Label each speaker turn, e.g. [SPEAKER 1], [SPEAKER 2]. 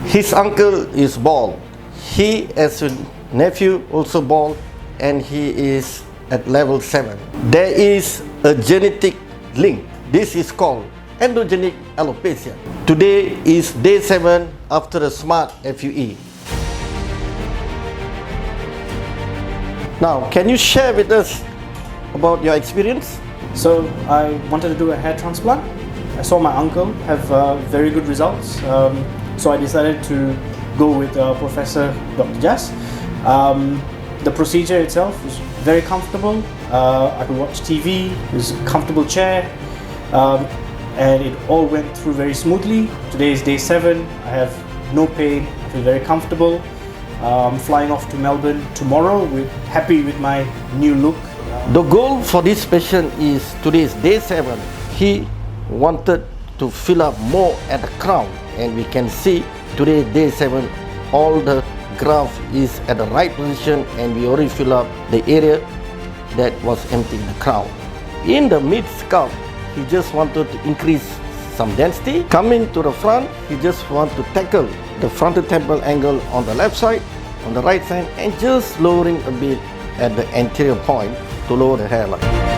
[SPEAKER 1] His uncle is bald. He as a nephew also bald, and he is at level 7. There is a genetic link. This is called androgenic alopecia. Today is day 7 after a smart FUE. Now, can you share with us about your experience?
[SPEAKER 2] So I wanted to do a hair transplant. I saw my uncle have very good results, so I decided to go with Professor Dr. Jas. The procedure itself was very comfortable. I could watch TV. It was a comfortable chair, and it all went through very smoothly. Today is day 7. I have no pain. I feel very comfortable. I'm flying off to Melbourne tomorrow. Happy with my new look.
[SPEAKER 1] The goal for this patient is today is day 7. He wanted to fill up more at the crown, and we can see today day 7 all the graft is at the right position, and we already fill up the area that was empty in the crown. In the mid scalp, he just wanted to increase some density. Coming to the front, he just want to tackle the frontal temporal angle on the left side, on the right side, and just lowering a bit at the anterior point to lower the hairline.